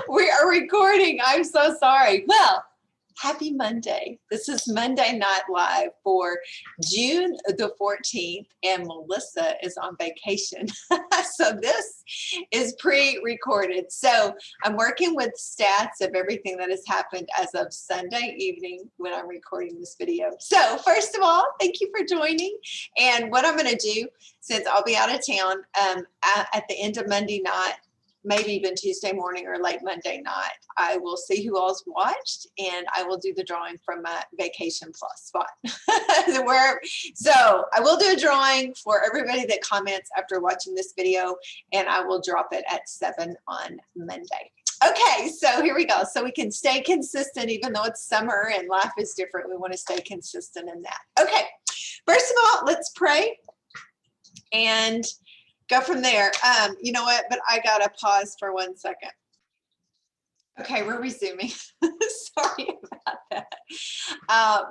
We are recording. I'm so sorry. Well, happy Monday. This is Monday Night Live for June the 14th, and Melissa is on vacation. So this is pre-recorded. So I'm working with stats of everything that has happened as of Sunday evening when I'm recording this video. So first of all, thank you for joining. And what I'm going to do, since I'll be out of town at the end of Monday night, maybe even Tuesday morning or late Monday night, I will see who all's watched, and I will do the drawing from my Vacation Plus spot. So I will do a drawing for everybody that comments after watching this video, and I will drop it at 7 on Monday. Okay, so here we go. So we can stay consistent, even though it's summer and life is different. We want to stay consistent in that. Okay, first of all, let's pray and go from there. You know what? But I gotta pause for 1 second. Okay, we're resuming. Sorry about that.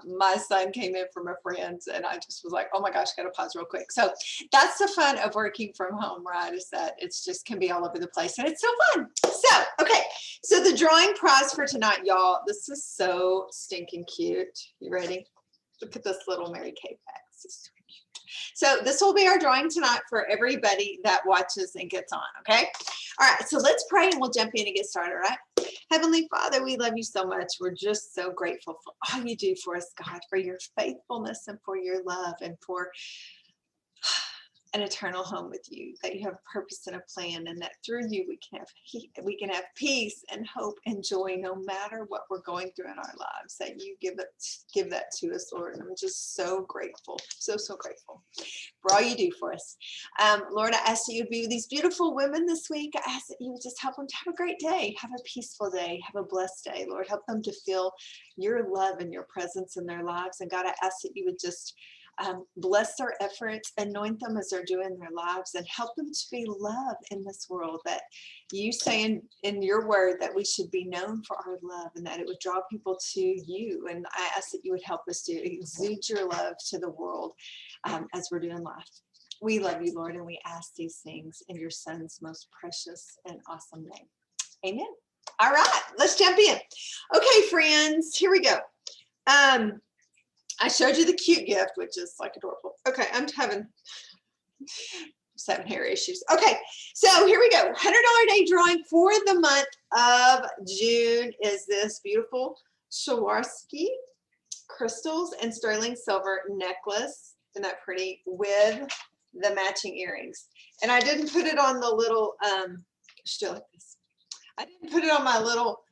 My son came in from a friend's, and I just was like, "Oh my gosh, gotta pause real quick." So that's the fun of working from home, right? Is that it's just can be all over the place, and it's so fun. So okay, so the drawing prize for tonight, y'all. This is so stinking cute. You ready? Look at this little Mary Kay bag. This is so cute. So this will be our drawing tonight for everybody that watches and gets on, okay? All right, so let's pray and we'll jump in and get started, all right? Heavenly Father, we love you so much. We're just so grateful for all you do for us, God, for your faithfulness and for your love and for an eternal home with you, that you have a purpose and a plan, and that through you we can have peace and hope and joy no matter what we're going through in our lives, that you give that to us, Lord. And I'm just so grateful, so grateful for all you do for us. Lord, I ask that you would be with these beautiful women this week. I ask that you would just help them to have a great day, have a peaceful day, have a blessed day. Lord, help them to feel your love and your presence in their lives. And God, I ask that you would just bless their efforts, anoint them as they're doing their lives, and help them to be loved in this world, that you say in your word that we should be known for our love and that it would draw people to you. And I ask that you would help us to exude your love to the world as we're doing life. We love you, Lord, and we ask these things in your son's most precious and awesome name. Amen. All right, let's jump in. Okay, friends, here we go. I showed you the cute gift, which is like adorable. Okay, I'm having hair issues. Okay, so here we go. $100 day drawing for the month of June is this beautiful Swarovski crystals and sterling silver necklace. Isn't that pretty? With the matching earrings. And I didn't put it on the little, still like this. I didn't put it on my little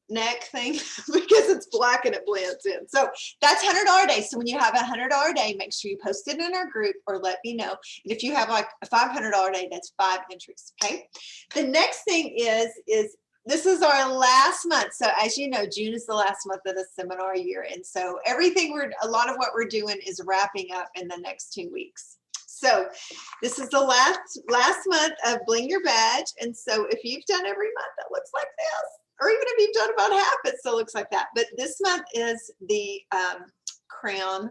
neck thing because it's black and it blends in. So that's $100 day. So when you have a $100 day, make sure you post it in our group or let me know. And if you have like a $500 day, that's 5 entries. Okay. The next thing is this is our last month. So as you know, June is the last month of the seminar year. And so a lot of what we're doing is wrapping up in the next 2 weeks. So this is the last month of Bling Your Badge. And so if you've done every month that looks like this, or even if you've done about half, it still looks like that. But this month is the crown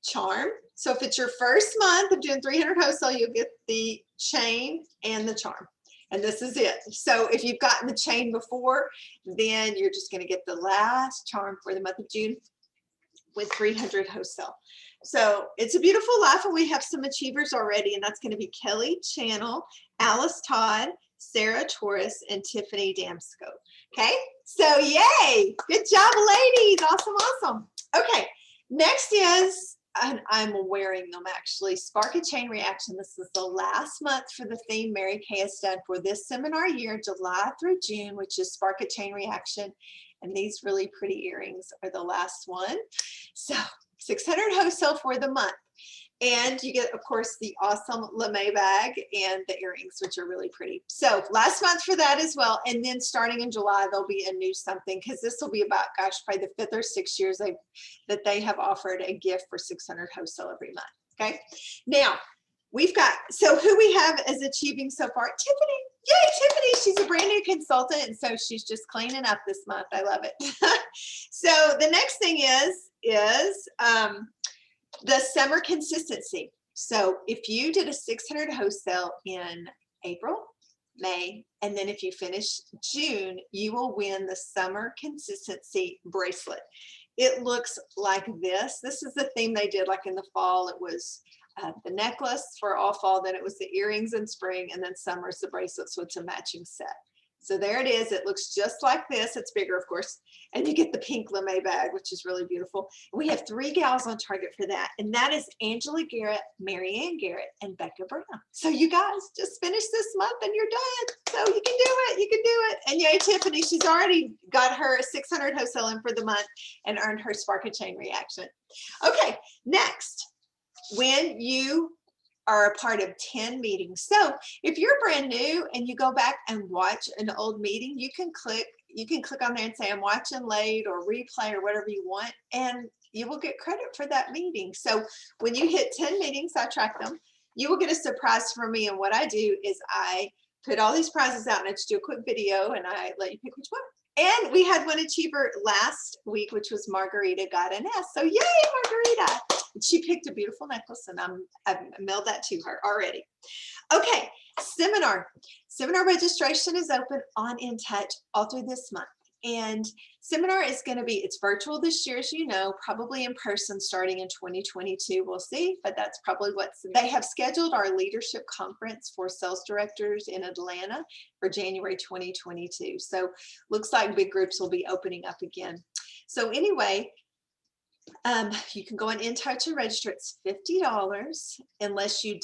charm. So if it's your first month of doing 300 wholesale, you'll get the chain and the charm. And this is it. So if you've gotten the chain before, then you're just going to get the last charm for the month of June with 300 wholesale. So it's a beautiful life, and we have some achievers already, and that's going to be Kelly Channel, Alice Todd, Sarah Torres, and Tiffany Damsco. Okay, so yay, good job, ladies. Awesome. Okay, next is, and I'm wearing them actually, Spark a Chain Reaction. This is the last month for the theme Mary Kay has done for this seminar year, July through June, which is Spark a Chain Reaction. And these really pretty earrings are the last one. So 600 wholesale for the month. And you get, of course, the awesome lame bag and the earrings, which are really pretty. So last month for that as well. And then starting in July, there'll be a new something, because this will be about, gosh, probably the 5th or 6th years that they have offered a gift for 600 wholesale every month. Okay. Now, we've got, so who we have as achieving so far? Tiffany. Yay, Tiffany. She's a brand new consultant. And so she's just cleaning up this month. I love it. So the next thing is the summer consistency. So if you did a 600 wholesale in April, May, and then if you finish June, you will win the Summer Consistency bracelet. It looks like this. This is the theme they did like in the fall. It was the necklace for all fall, then it was the earrings in spring, and then summer is the bracelet, so it's a matching set. So there it is. It looks just like this. It's bigger, of course, and you get the pink lame bag, which is really beautiful. We have 3 gals on target for that, and that is Angela Garrett, Marianne Garrett, and Becca Brown. So you guys just finish this month and you're done. So you can do it. You can do it. And yay, Tiffany, she's already got her 600 wholesale in for the month and earned her Spark a Chain reaction. Okay, next, when you are a part of 10 meetings. So if you're brand new and you go back and watch an old meeting, you can click on there and say, I'm watching late or replay or whatever you want, and you will get credit for that meeting. So when you hit 10 meetings, I track them, you will get a surprise from me. And what I do is I put all these prizes out and I just do a quick video and I let you pick which one. And we had one achiever last week, which was Margarita got an S. So yay, Margarita. She picked a beautiful necklace and I've mailed that to her already. Okay, seminar registration is open on In Touch all through this month. And seminar is going to be, it's virtual this year, as you know, probably in person starting in 2022. We'll see, but that's probably what they have scheduled. Our leadership conference for sales directors in Atlanta for January 2022. So looks like big groups will be opening up again. So anyway, you can go on In Touch and register. It's $50 unless you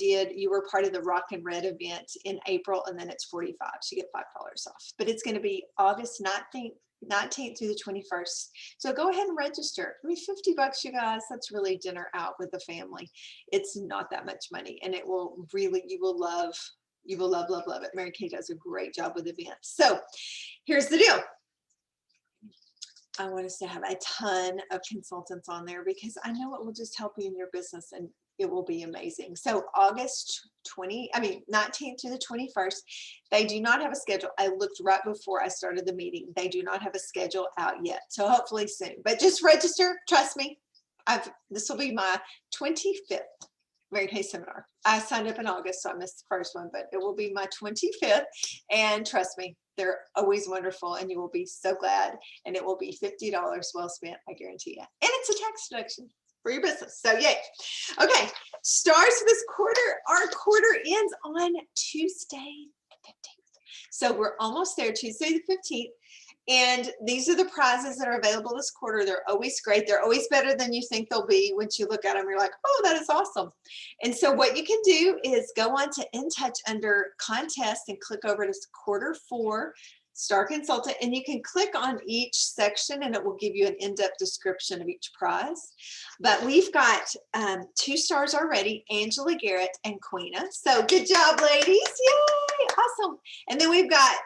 were part of the Rock and Red event in April, and then it's $45. So you get $5 off. But it's going to be August 19th through the 21st. So go ahead and register. I mean, $50, you guys, that's really dinner out with the family. It's not that much money, and it will really, you will love it. Mary Kay does a great job with events. So here's the deal. I want us to have a ton of consultants on there because I know it will just help you in your business and it will be amazing. So August 19th to the 21st, they do not have a schedule. I looked right before I started the meeting. They do not have a schedule out yet. So hopefully soon, but just register. Trust me. This will be my 25th Mary Kay seminar. I signed up in August, so I missed the first one, but it will be my 25th. And trust me, they're always wonderful and you will be so glad. And it will be $50 well spent, I guarantee you. And it's a tax deduction for your business. So yay. Okay, stars for this quarter. Our quarter ends on Tuesday the 15th. So we're almost there, Tuesday the 15th. And these are the prizes that are available this quarter. They're always great. They're always better than you think they'll be. Once you look at them, you're like, oh, that is awesome. And so what you can do is go on to In Touch under contest and click over to quarter 4 Star Consultant. And you can click on each section and it will give you an in-depth description of each prize. But we've got 2 stars already, Angela Garrett and Queena. So good job, ladies. Yay, awesome. And then we've got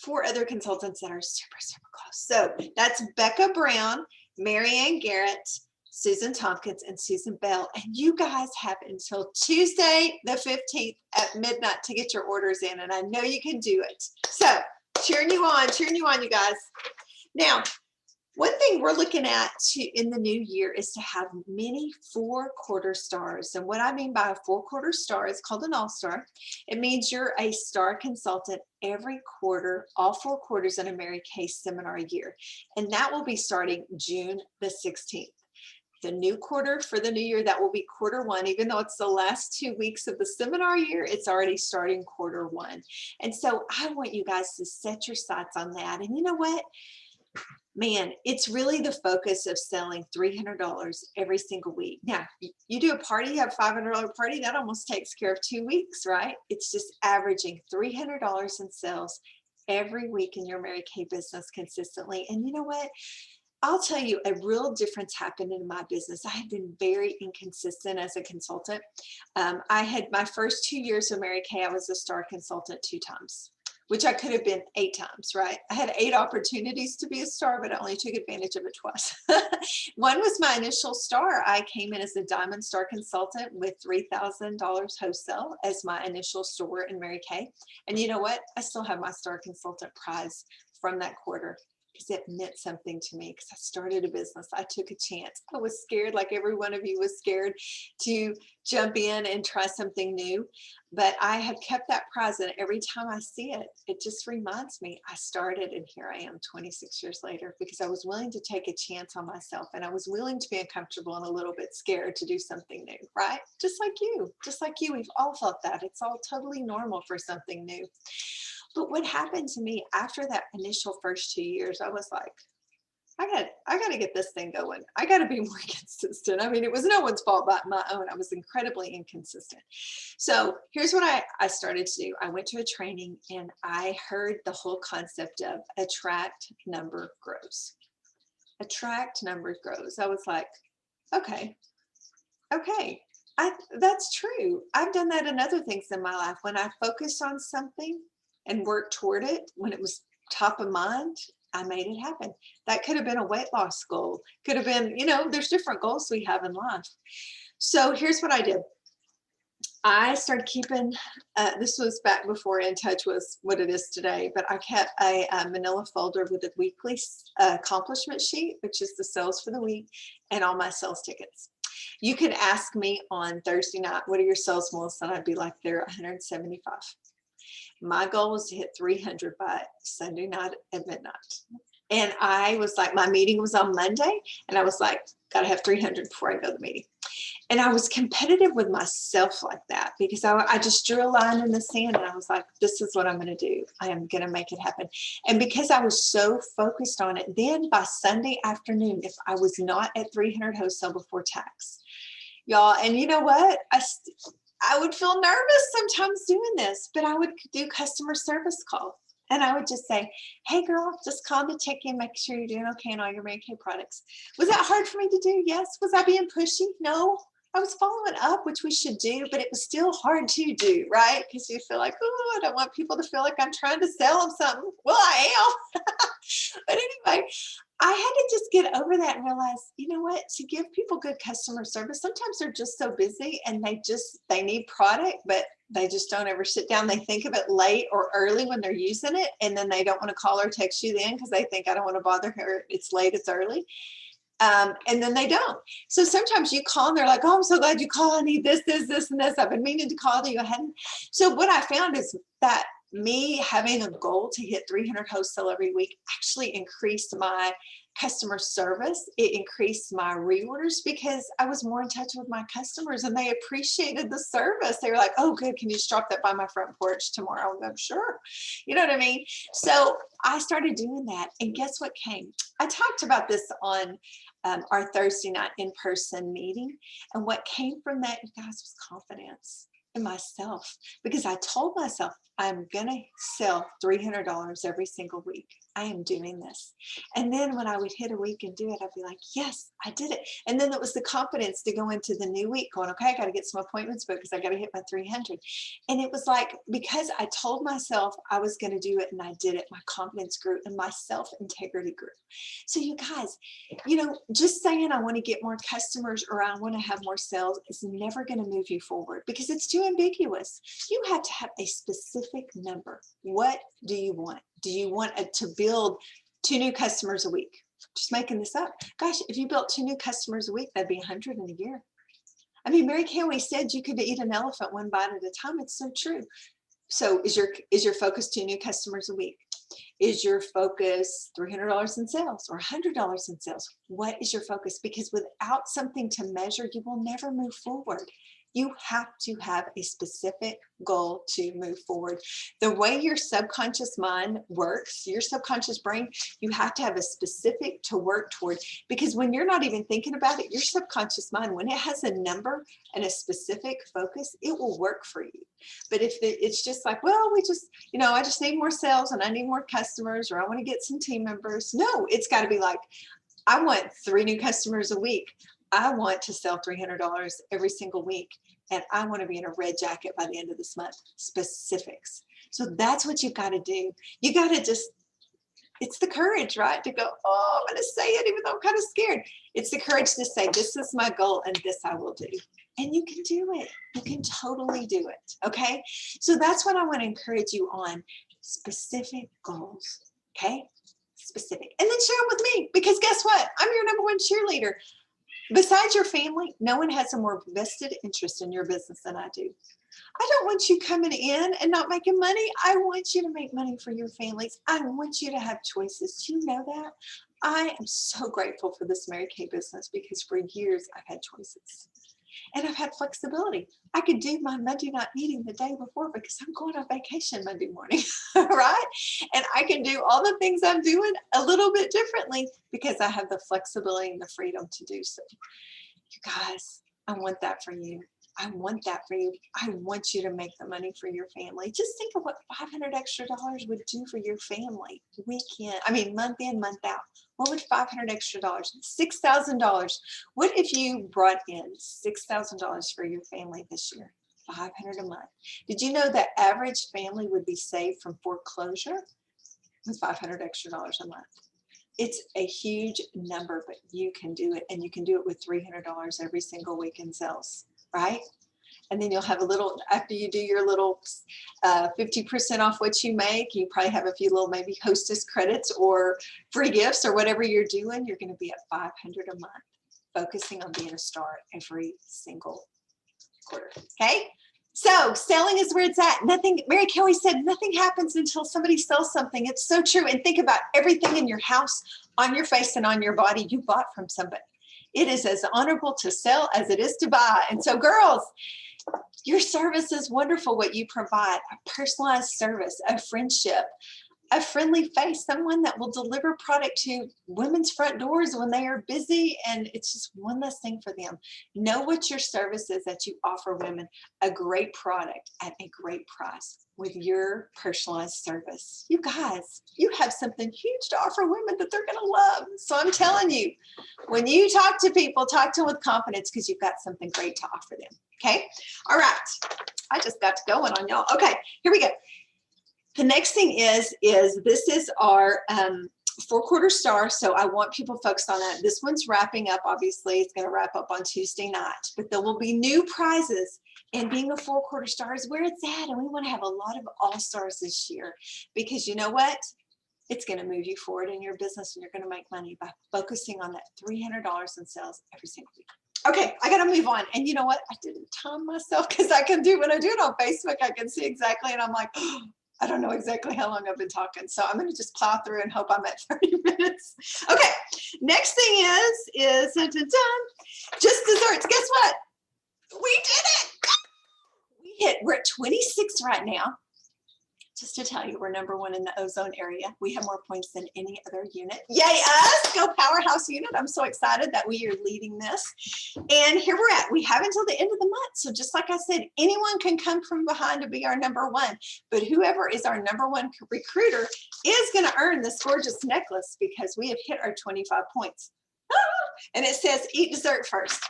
4 other consultants that are super, super close. So that's Becca Brown, Marianne Garrett, Susan Tompkins, and Susan Bell. And you guys have until Tuesday the 15th at midnight to get your orders in. And I know you can do it. So cheering you on, you guys. Now, one thing we're looking at in the new year is to have many 4-quarter stars. And what I mean by a 4-quarter star is called an all-star. It means you're a star consultant every quarter, all 4 quarters in a Mary Kay seminar year. And that will be starting June the 16th. The new quarter for the new year, that will be quarter 1. Even though it's the last 2 weeks of the seminar year, it's already starting quarter 1. And so I want you guys to set your sights on that. And you know what? Man, it's really the focus of selling $300 every single week. Now, you do a party, you have a $500 party, that almost takes care of 2 weeks, right? It's just averaging $300 in sales every week in your Mary Kay business consistently. And you know what? I'll tell you, a real difference happened in my business. I had been very inconsistent as a consultant. I had my first 2 years of Mary Kay, I was a star consultant 2 times. Which I could have been 8 times, right? I had 8 opportunities to be a star, but I only took advantage of it twice. One was my initial star. I came in as a Diamond Star Consultant with $3,000 wholesale as my initial store in Mary Kay. And you know what? I still have my Star Consultant prize from that quarter. because it meant something to me, because I started a business. I took a chance. I was scared, like every one of you was scared to jump in and try something new. But I have kept that present. Every time I see it, it just reminds me I started, and here I am 26 years later, because I was willing to take a chance on myself, and I was willing to be uncomfortable and a little bit scared to do something new, right? Just like you, we've all felt that. It's all totally normal for something new. But what happened to me after that initial first 2 years, I was like, I got to get this thing going. I got to be more consistent. I mean, it was no one's fault but my own. I was incredibly inconsistent. So here's what I started to do. I went to a training and I heard the whole concept of attract, number, grows. Attract, number, grows. I was like, okay, that's true. I've done that in other things in my life. When I focused on something and worked toward it, when it was top of mind, I made it happen. That could have been a weight loss goal. Could have been, there's different goals we have in life. So here's what I did. I started keeping, this was back before In Touch was what it is today, but I kept a manila folder with a weekly accomplishment sheet, which is the sales for the week and all my sales tickets. You could ask me on Thursday night, what are your sales, Melissa? And I'd be like, they're 175. My goal was to hit 300 by Sunday night at midnight. And I was like, my meeting was on Monday, and I was like, got to have 300 before I go to the meeting. And I was competitive with myself like that, because I just drew a line in the sand, and I was like, this is what I'm going to do. I am going to make it happen. And because I was so focused on it, then by Sunday afternoon, if I was not at 300 wholesale before tax, y'all, and you know what? I would feel nervous sometimes doing this, but I would do customer service calls. And I would just say, hey girl, just call to check in, make sure you're doing okay on all your Mary Kay products. Was that hard for me to do? Yes. Was I being pushy? No. I was following up, which we should do, but it was still hard to do, right? Because you feel like, oh, I don't want people to feel like I'm trying to sell them something. Well, I am. But anyway, I had to just get over that and realize, you know what, to give people good customer service, sometimes they're just so busy and they need product, but they just don't ever sit down. They think of it late or early when they're using it, and then they don't want to call or text you then because they think, I don't want to bother her. It's late, it's early. And then they don't. So sometimes you call and they're like, oh, I'm so glad you called. I need this, this, this, and this. I've been meaning to call you. I hadn't. So what I found is that me having a goal to hit 300 wholesale every week actually increased my customer service. It increased my reorders because I was more in touch with my customers and they appreciated the service. They were like, oh, good. Can you just drop that by my front porch tomorrow? I'm sure. You know what I mean? So I started doing that. And guess what came? I talked about this on our Thursday night in-person meeting. And what came from that, you guys, was confidence in myself, because I told myself I'm going to sell $300 every single week. I am doing this. And then when I would hit a week and do it, I'd be like, yes, I did it. And then it was the confidence to go into the new week going, okay, I got to get some appointments booked because I got to hit my 300. And it was like, because I told myself I was going to do it and I did it, my confidence grew and my self-integrity grew. So you guys, just saying I want to get more customers or I want to have more sales is never going to move you forward because it's too ambiguous. You have to have a specific number. What do you want? Do you want to build 2 new customers a week? Just making this up. Gosh, if you built 2 new customers a week, that'd be 100 in a year. I mean, Mary Kay always said you could eat an elephant one bite at a time. It's so true. So is your focus 2 new customers a week? Is your focus $300 in sales or $100 in sales? What is your focus? Because without something to measure, you will never move forward. You have to have a specific goal to move forward. The way your subconscious mind works, your subconscious brain, you have to have a specific to work toward, because when you're not even thinking about it, your subconscious mind, when it has a number and a specific focus, it will work for you. But if it's just like, well, I just need more sales and I need more customers, or I want to get some team members. No, it's got to be like, I want 3 new customers a week. I want to sell $300 every single week. And I want to be in a red jacket by the end of this month. Specifics. So that's what you've got to do. You got to it's the courage, right? To go, oh, I'm going to say it even though I'm kind of scared. It's the courage to say, this is my goal and this I will do. And you can do it. You can totally do it. Okay. So that's what I want to encourage you on. Specific goals. Okay. specific. And then share them with me, because guess what? I'm your number one cheerleader. Besides your family, no one has a more vested interest in your business than I do. I don't want you coming in and not making money. I want you to make money for your families. I want you to have choices. Do you know that? I am so grateful for this Mary Kay business, because for years I've had choices and I've had flexibility. I could do my Monday night meeting the day before because I'm going on vacation Monday morning, right? And I can do all the things I'm doing a little bit differently because I have the flexibility and the freedom to do so. You guys, I want that for you. I want that for you. I want you to make the money for your family. Just think of what $500 extra would do for your family month in, month out. What would $500 extra, $6,000? What if you brought in $6,000 for your family this year? $500 a month. Did you know that average family would be saved from foreclosure with $500 extra a month? It's a huge number, but you can do it, and you can do it with $300 every single week in sales. Right? And then you'll have a little, after you do your little 50% off what you make, you probably have a few little maybe hostess credits or free gifts or whatever you're doing. You're going to be at $500 a month, focusing on being a star every single quarter. Okay? So selling is where it's at. Mary Kay said, nothing happens until somebody sells something. It's so true. And think about everything in your house, on your face, and on your body you bought from somebody. It is as honorable to sell as it is to buy. And so girls, your service is wonderful, what you provide, a personalized service, a friendship, a friendly face, someone that will deliver product to women's front doors when they are busy, and it's just one less thing for them. Know what your service is that you offer women, a great product at a great price with your personalized service. You guys, you have something huge to offer women that they're gonna love. So I'm telling you, when you talk to people, talk to them with confidence, because you've got something great to offer them, okay? All right, I just got to going on y'all. Okay, here we go. The next thing is this is our 4-quarter star. So I want people focused on that. This one's wrapping up. Obviously, it's going to wrap up on Tuesday night, but there will be new prizes. And being a 4-quarter star is where it's at. And we want to have a lot of all-stars this year, because you know what? It's going to move you forward in your business, and you're going to make money by focusing on that $300 in sales every single week. Okay, I got to move on. And you know what? I didn't time myself, because I can do, when I do it on Facebook, I can see exactly. And I'm like, oh, I don't know exactly how long I've been talking. So I'm going to just plow through and hope I'm at 30 minutes. Okay, next thing is dun, dun, dun, just desserts. Guess what? We did it. We're at 26 right now. Just to tell you, we're #1 in the ozone area. We have more points than any other unit. Yay us! Go Powerhouse unit. I'm so excited that we are leading this. And here we're at. We have until the end of the month. So just like I said, anyone can come from behind to be our #1. But whoever is our #1 recruiter is going to earn this gorgeous necklace, because we have hit our 25 points. And it says, eat dessert first.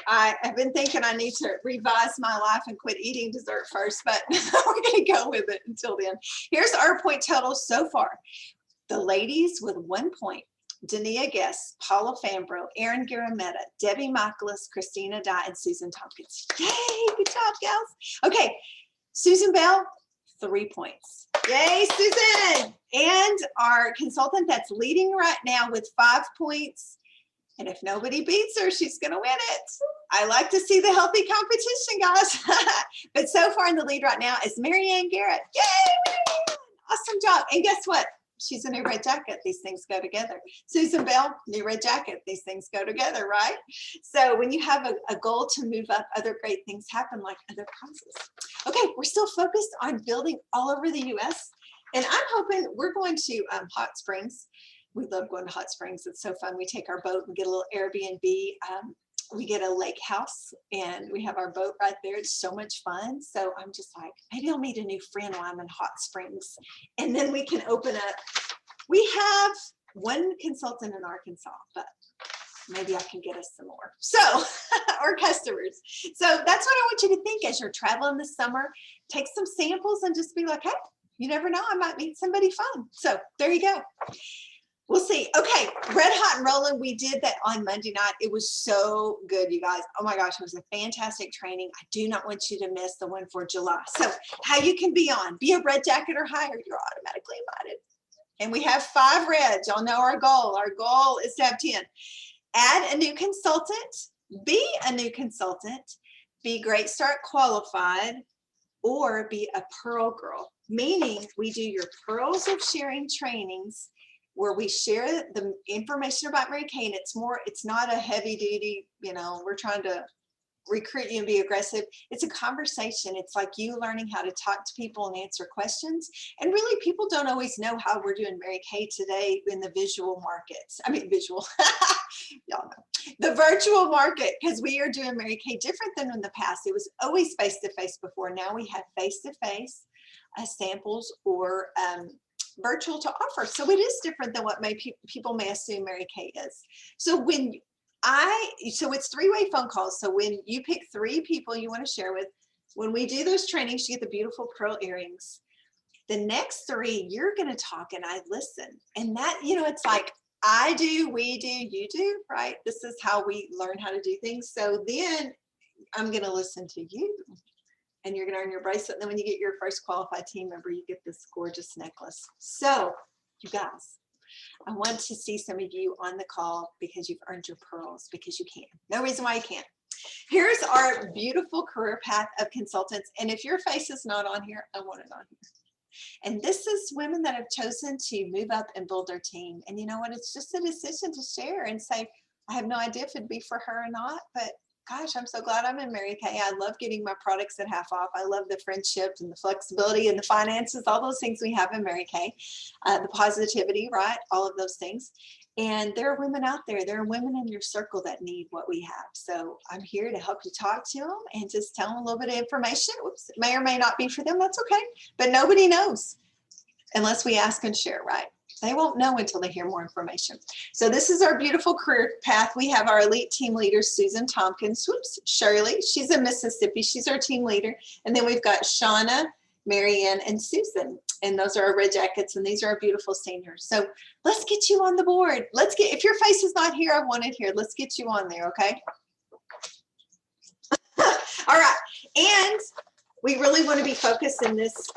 I have been thinking I need to revise my life and quit eating dessert first, but we're going to go with it until then. Here's our point total so far. The ladies with 1 point: Dania Guest, Paula Fambro, Erin Garametta, Debbie Michaelis, Christina Dye, and Susan Tompkins. Yay, good job, gals. Okay, Susan Bell, 3 points. Yay, Susan. And our consultant that's leading right now with 5 points. And if nobody beats her, she's going to win it. I like to see the healthy competition, guys. But so far in the lead right now is Marianne Garrett. Yay! Awesome job. And guess what? She's a new red jacket. These things go together. Susan Bell, new red jacket. These things go together, right? So when you have a goal to move up, other great things happen, like other prizes. Okay, we're still focused on building all over the U.S. And I'm hoping we're going to Hot Springs. We love going to Hot Springs. It's so fun. We take our boat and get a little Airbnb. We get a lake house and we have our boat right there. It's so much fun. So I'm just like, maybe I'll meet a new friend while I'm in Hot Springs. And then we can open up. We have one consultant in Arkansas, but maybe I can get us some more. So, or customers. So that's what I want you to think as you're traveling this summer. Take some samples and just be like, hey, you never know, I might meet somebody fun. So there you go. We'll see. Okay, Red Hot and Rolling. We did that on Monday night. It was so good, you guys. Oh my gosh, it was a fantastic training. I do not want you to miss the one for July. So how you can be a red jacket or higher, you're automatically invited. And we have 5 reds. Y'all know our goal. Our goal is to have 10. Add a new consultant, be a new consultant, be Great Start qualified, or be a Pearl Girl, meaning we do your Pearls of Sharing trainings where we share the information about Mary Kay. And it's not a heavy duty, we're trying to recruit you and be aggressive. It's a conversation. It's like you learning how to talk to people and answer questions. And really, people don't always know how we're doing Mary Kay today in the visual markets. I mean, visual, y'all know, the virtual market, because we are doing Mary Kay different than in the past. It was always face-to-face before. Now we have face-to-face samples or virtual to offer. So it is different than what people may assume Mary Kay is. So so it's 3-way phone calls. So when you pick 3 people you want to share with, when we do those trainings, you get the beautiful pearl earrings. The next 3, you're going to talk and I listen. And that, it's like I do, we do, you do, right? This is how we learn how to do things. So then I'm going to listen to you and you're going to earn your bracelet. And then when you get your first qualified team member, you get this gorgeous necklace. So you guys, I want to see some of you on the call because you've earned your pearls, because you can. No reason why you can't. Here's our beautiful career path of consultants. And if your face is not on here, I want it on here. And this is women that have chosen to move up and build their team. And you know what? It's just a decision to share and say, I have no idea if it'd be for her or not, but gosh, I'm so glad I'm in Mary Kay. I love getting my products at half off. I love the friendship and the flexibility and the finances, all those things we have in Mary Kay, the positivity, right? All of those things. And there are women out there. There are women in your circle that need what we have. So I'm here to help you talk to them and just tell them a little bit of information. Oops, it may or may not be for them. That's okay. But nobody knows unless we ask and share, right? They won't know until they hear more information. So this is our beautiful career path. We have our elite team leader, Susan Tompkins. Whoops, Shirley. She's in Mississippi. She's our team leader. And then we've got Shauna, Marianne, and Susan. And those are our red jackets. And these are our beautiful seniors. So let's get you on the board. If your face is not here, I want it here. Let's get you on there, okay? All right. And we really want to be focused in this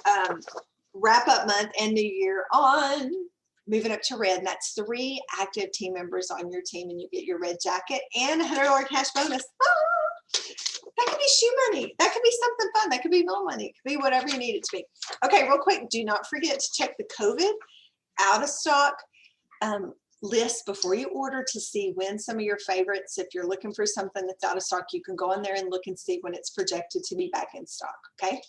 wrap-up month and new year on moving up to red, and that's 3 active team members on your team, and you get your red jacket and a $100 cash bonus. That could be shoe money. That could be something fun. That could be meal money. It could be whatever you need it to be. Okay, real quick, do not forget to check the COVID out of stock list before you order to see when some of your favorites, if you're looking for something that's out of stock, you can go in there and look and see when it's projected to be back in stock, okay?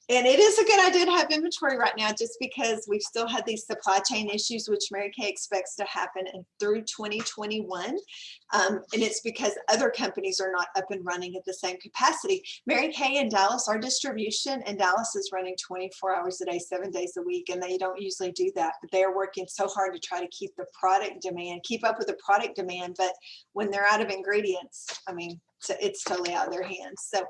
And it is a good idea to have inventory right now just because we've still had these supply chain issues, which Mary Kay expects to happen through 2021. And it's because other companies are not up and running at the same capacity. Mary Kay in Dallas, our distribution in Dallas is running 24 hours a day, 7 days a week, and they don't usually do that. But they are working so hard to try to keep the product demand, keep up with the product demand. But when they're out of ingredients, I mean, it's totally out of their hands. So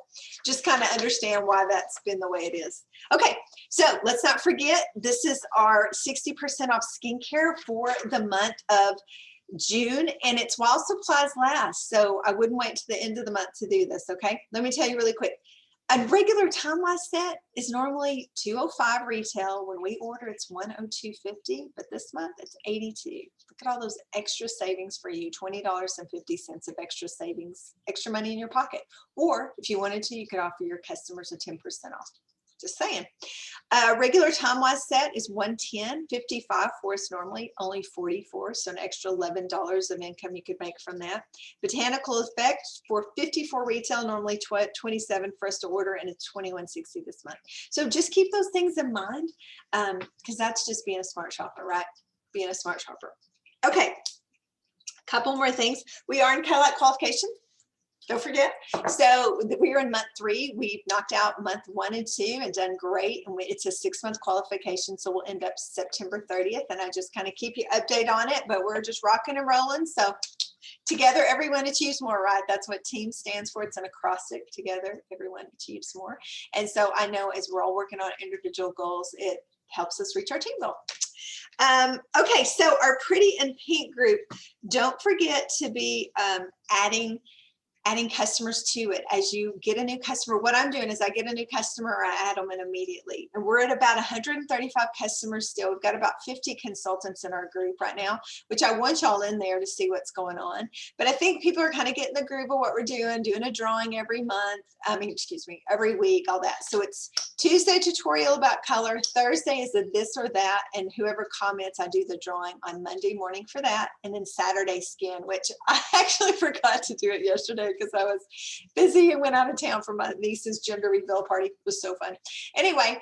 just kind of understand why that's been the way it is. Okay, so let's not forget, this is our 60% off skincare for the month of June, and it's while supplies last. So I wouldn't wait to the end of the month to do this, okay? Let me tell you really quick. A regular time-wise set is normally $205 retail. When we order, it's $102.50, but this month it's $82. Look at all those extra savings for you, $20.50 of extra savings, extra money in your pocket. Or if you wanted to, you could offer your customers a 10% off. Just saying. Regular time-wise set is $110.55 for us normally, only $44, so an extra $11 of income you could make from that. Botanical Effect for $54 retail, normally $27 for us to order, and it's $21.60 this month. So just keep those things in mind because that's just being a smart shopper, right? Being a smart shopper. Okay, a couple more things. We are in Cadillac qualification. Don't forget. So we are in month 3. We've knocked out month 1 and 2 and done great. And it's a 6-month qualification. So we'll end up September 30th. And I just kind of keep you updated on it, but we're just rocking and rolling. So together, everyone achieves more, right? That's what TEAM stands for. It's an acrostic. Together, everyone achieves more. And so I know as we're all working on individual goals, it helps us reach our team goal. Okay, so our Pretty in Pink group, don't forget to be adding adding customers to it. As you get a new customer, what I'm doing is I get a new customer, I add them in immediately. And we're at about 135 customers still. We've got about 50 consultants in our group right now, which I want y'all in there to see what's going on. But I think people are kind of getting the groove of what we're doing a drawing every month. Every week, all that. So it's Tuesday tutorial about color. Thursday is a this or that. And whoever comments, I do the drawing on Monday morning for that. And then Saturday skin, which I actually forgot to do it yesterday because I was busy and went out of town for my niece's gender reveal party. It was so fun. Anyway,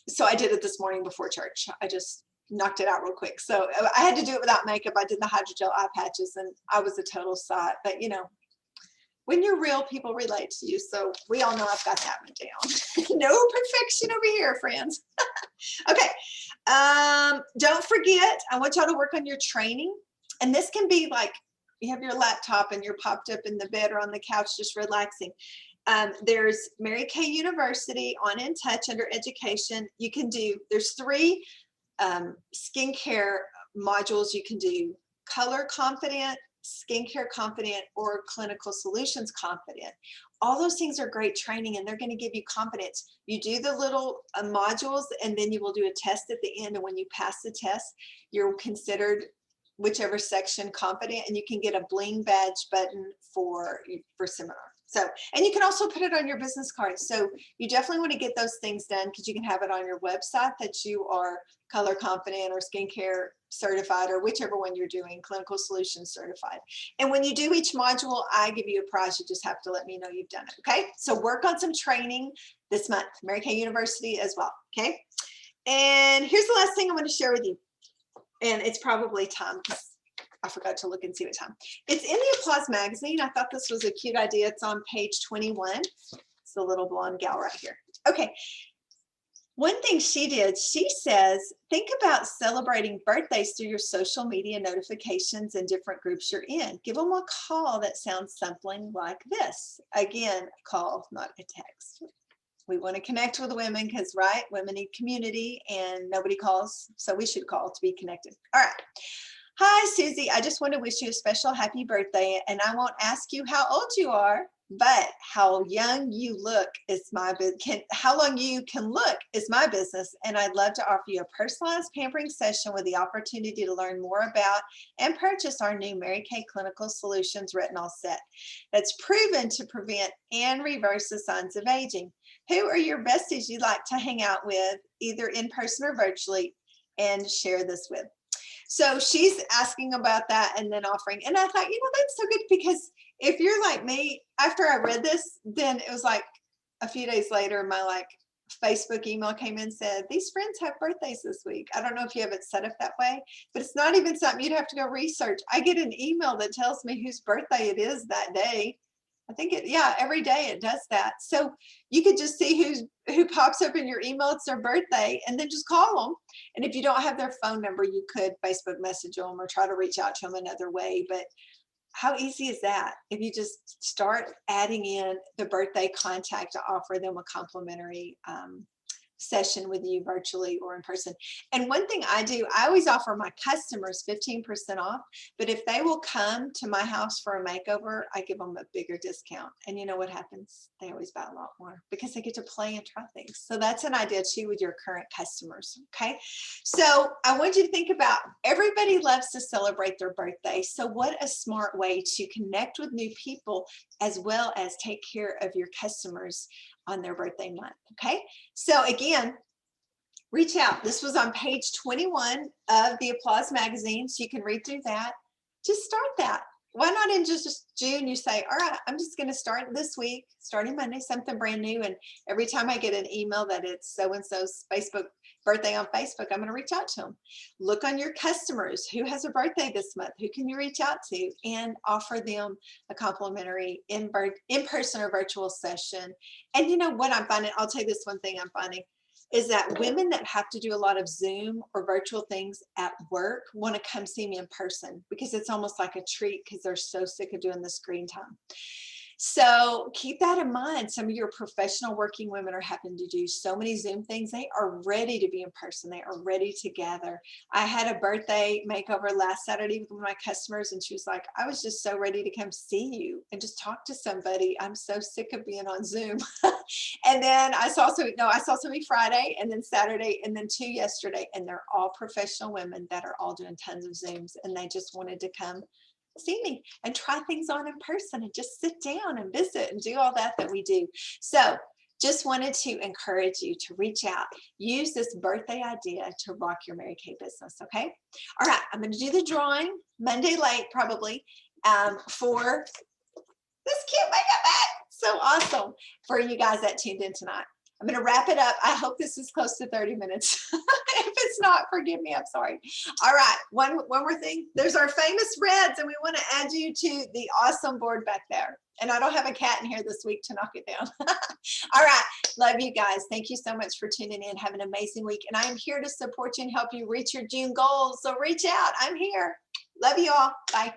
so I did it this morning before church. I just knocked it out real quick. So I had to do it without makeup. I did the hydrogel eye patches and I was a total sot. But you know, when you're real, people relate to you. So we all know I've got that one down. No perfection over here, friends. Okay. Don't forget, I want y'all to work on your training. And this can be like, you have your laptop and you're popped up in the bed or on the couch just relaxing. There's Mary Kay University on In Touch under education. You can do, there's 3 skincare modules you can do: color confident, skincare confident, or clinical solutions confident. All those things are great training and they're going to give you confidence. You do the little modules and then you will do a test at the end. And when you pass the test, you're considered whichever section confident, and you can get a bling badge button for seminar. So, and you can also put it on your business card. So you definitely want to get those things done because you can have it on your website that you are color confident or skincare certified or whichever one you're doing, clinical solutions certified. And when you do each module, I give you a prize. You just have to let me know you've done it. Okay. So work on some training this month, Mary Kay University as well. Okay. And here's the last thing I want to share with you. And it's probably time because I forgot to look and see what time. It's in the Applause magazine. I thought this was a cute idea. It's on page 21. It's the little blonde gal right here. Okay. One thing she did, she says, think about celebrating birthdays through your social media notifications and different groups you're in. Give them a call that sounds something like this. Again, a call, not a text. We want to connect with women because, right, women need community and nobody calls, so we should call to be connected. All right. Hi, Susie. I just want to wish you a special happy birthday, and I won't ask you how old you are, but how young you look is my business. How long you can look is my business, and I'd love to offer you a personalized pampering session with the opportunity to learn more about and purchase our new Mary Kay Clinical Solutions retinol set that's proven to prevent and reverse the signs of aging. Who are your besties you'd like to hang out with, either in person or virtually, and share this with? So she's asking about that and then offering. And I thought, you know, that's so good because if you're like me, after I read this, then it was like a few days later, my Facebook email came in and said, these friends have birthdays this week. I don't know if you have it set up that way, but it's not even something you'd have to go research. I get an email that tells me whose birthday it is that day. I think every day it does that. So you could just see who pops up in your email. It's their birthday, and then just call them. And if you don't have their phone number, you could Facebook message them or try to reach out to them another way. But how easy is that? If you just start adding in the birthday contact to offer them a complimentary session with you virtually or in person. And one thing I do, I always offer my customers 15% off, but if they will come to my house for a makeover, I give them a bigger discount. And you know what happens? They always buy a lot more because they get to play and try things. So that's an idea too with your current customers. Okay. So I want you to think about, everybody loves to celebrate their birthday. So what a smart way to connect with new people as well as take care of your customers on their birthday month. Okay. So again, reach out. This was on page 21 of the Applause magazine. So you can read through that. Just start that. Why not in just June, you say, all right, I'm just going to start this week, starting Monday, something brand new. And every time I get an email that it's so-and-so's Facebook birthday on Facebook, I'm going to reach out to them. Look on your customers. Who has a birthday this month? Who can you reach out to and offer them a complimentary in-person or virtual session? And you know what I'm finding? I'll tell you this one thing I'm finding is that women that have to do a lot of Zoom or virtual things at work want to come see me in person because it's almost like a treat because they're so sick of doing the screen time. So keep that in mind. Some of your professional working women are having to do so many Zoom things. They are ready to be in person. They are ready to gather. I had a birthday makeover last Saturday with one of my customers, and she was like, I was just so ready to come see you and just talk to somebody. I'm so sick of being on Zoom. And then I saw somebody Friday, and then Saturday, and then 2 yesterday, and they're all professional women that are all doing tons of Zooms, and they just wanted to come see me and try things on in person and just sit down and visit and do all that we do. So just wanted to encourage you to reach out, use this birthday idea to rock your Mary Kay business. Okay. All right. I'm going to do the drawing Monday late, probably, for this cute makeup bag. So awesome for you guys that tuned in tonight. I'm going to wrap it up. I hope this is close to 30 minutes. If it's not, forgive me. I'm sorry. All right. One more thing. There's our famous reds, and we want to add you to the awesome board back there. And I don't have a cat in here this week to knock it down. All right. Love you guys. Thank you so much for tuning in. Have an amazing week. And I am here to support you and help you reach your June goals. So reach out. I'm here. Love you all. Bye.